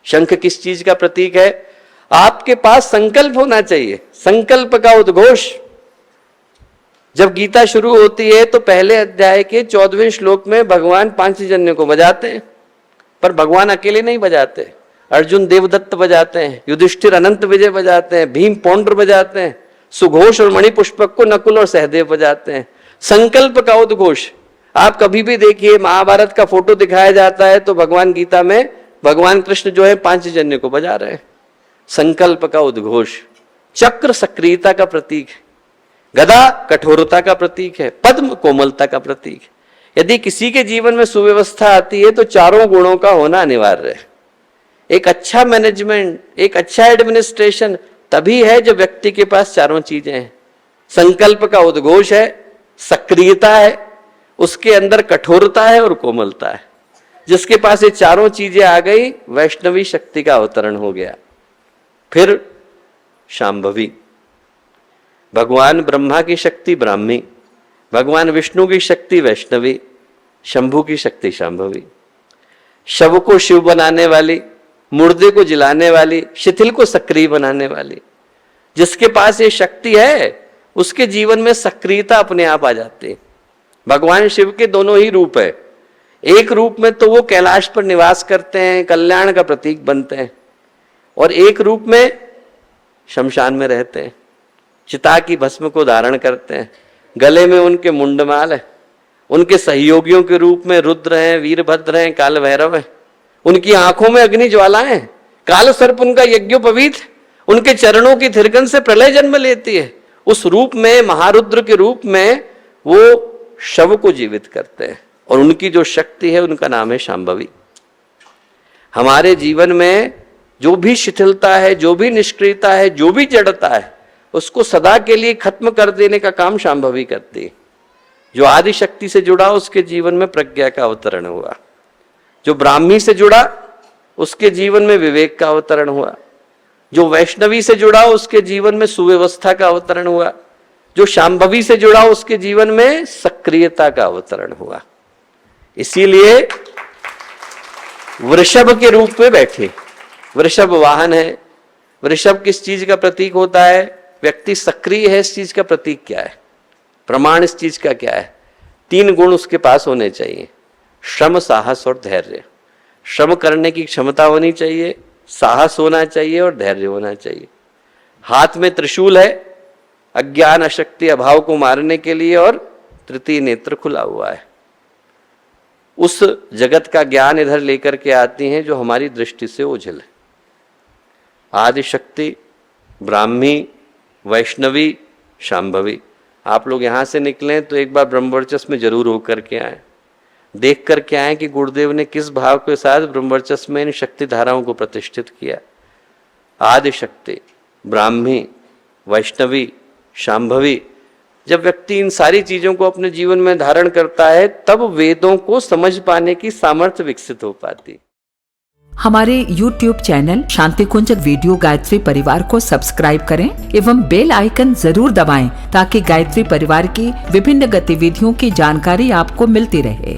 शंख किस चीज का प्रतीक है? आपके पास संकल्प होना चाहिए, संकल्प का उद्घोष। जब गीता शुरू होती है तो पहले अध्याय के 14वें श्लोक में भगवान पांचजन्य को बजाते हैं, पर भगवान अकेले नहीं बजाते। अर्जुन देवदत्त बजाते हैं, युधिष्ठिर अनंत विजय बजाते हैं, भीम पौंड्र बजाते हैं, सुघोष और मणिपुष्पक को नकुल और सहदेव बजाते हैं। संकल्प का उद्घोष। आप कभी भी देखिए महाभारत का फोटो दिखाया जाता है तो भगवान गीता में भगवान कृष्ण जो है पांचजन्य को बजा रहे हैं। संकल्प का उद्घोष। चक्र सक्रियता का प्रतीक है, गदा कठोरता का प्रतीक है, पद्म कोमलता का प्रतीक है। यदि किसी के जीवन में सुव्यवस्था आती है तो चारों गुणों का होना अनिवार्य है। एक अच्छा मैनेजमेंट, एक अच्छा एडमिनिस्ट्रेशन तभी है जब व्यक्ति के पास चारों चीजें हैं। संकल्प का उद्घोष है, सक्रियता है, उसके अंदर कठोरता है और कोमलता है। जिसके पास ये चारों चीजें आ गई, वैष्णवी शक्ति का अवतरण हो गया। फिर शांभवी, भगवान ब्रह्मा की शक्ति ब्राह्मी, भगवान विष्णु की शक्ति वैष्णवी, शंभु की शक्ति शांभवी। शव को शिव बनाने वाली, मुर्दे को जिलाने वाली, शिथिल को सक्रिय बनाने वाली। जिसके पास ये शक्ति है उसके जीवन में सक्रियता अपने आप आ जाती है। भगवान शिव के दोनों ही रूप है। एक रूप में तो वो कैलाश पर निवास करते हैं, कल्याण का प्रतीक बनते हैं, और एक रूप में शमशान में रहते हैं, चिता की भस्म को धारण करते हैं, गले में उनके मुंडमाल है। उनके सहयोगियों के रूप में रुद्र हैं, वीरभद्र हैं, काल भैरव हैं। उनकी आंखों में अग्नि ज्वाला है, काल सर्प उनका यज्ञोपवीत, उनके चरणों की थिरकन से प्रलय जन्म लेती है। उस रूप में, महारुद्र के रूप में वो शव को जीवित करते हैं, और उनकी जो शक्ति है उनका नाम है शांभवी। हमारे जीवन में जो भी शिथिलता है, जो भी निष्क्रियता है, जो भी जड़ता है, उसको सदा के लिए खत्म कर देने का काम शांभवी करती है। जो आदि शक्ति से जुड़ा उसके जीवन में प्रज्ञा का अवतरण हुआ। जो ब्राह्मी से जुड़ा उसके जीवन में विवेक का अवतरण हुआ। जो वैष्णवी से जुड़ा उसके जीवन में सुव्यवस्था का अवतरण हुआ। जो शांभवी से जुड़ा उसके जीवन में सक्रियता का अवतरण हुआ। इसीलिए वृषभ के रूप में बैठे। वृषभ वाहन है। वृषभ किस चीज का प्रतीक होता है? व्यक्ति सक्रिय है, इस चीज का प्रतीक क्या है? प्रमाण इस चीज का क्या है? 3 गुण उसके पास होने चाहिए, श्रम, साहस और धैर्य। श्रम करने की क्षमता होनी चाहिए, साहस होना चाहिए और धैर्य होना चाहिए। हाथ में त्रिशूल है, अज्ञान अशक्ति अभाव को मारने के लिए, और तृतीय नेत्र खुला हुआ है। उस जगत का ज्ञान इधर लेकर के आती हैं जो हमारी दृष्टि से ओझल है। आदि शक्ति, ब्राह्मी, वैष्णवी, शांभवी। आप लोग यहां से निकलें तो एक बार ब्रह्मवर्चस्व में जरूर होकर के आए, देख करके आए कि गुरुदेव ने किस भाव के साथ ब्रह्मवर्चस्व में इन शक्ति धाराओं को प्रतिष्ठित किया। आदि शक्ति, ब्राह्मी, वैष्णवी, शांभवी। जब व्यक्ति इन सारी चीजों को अपने जीवन में धारण करता है तब वेदों को समझ पाने की सामर्थ्य विकसित हो पाती। हमारे YouTube चैनल शांति कुंज वीडियो गायत्री परिवार को सब्सक्राइब करें एवं बेल आइकन जरूर दबाएं ताकि गायत्री परिवार की विभिन्न गतिविधियों की जानकारी आपको मिलती रहे।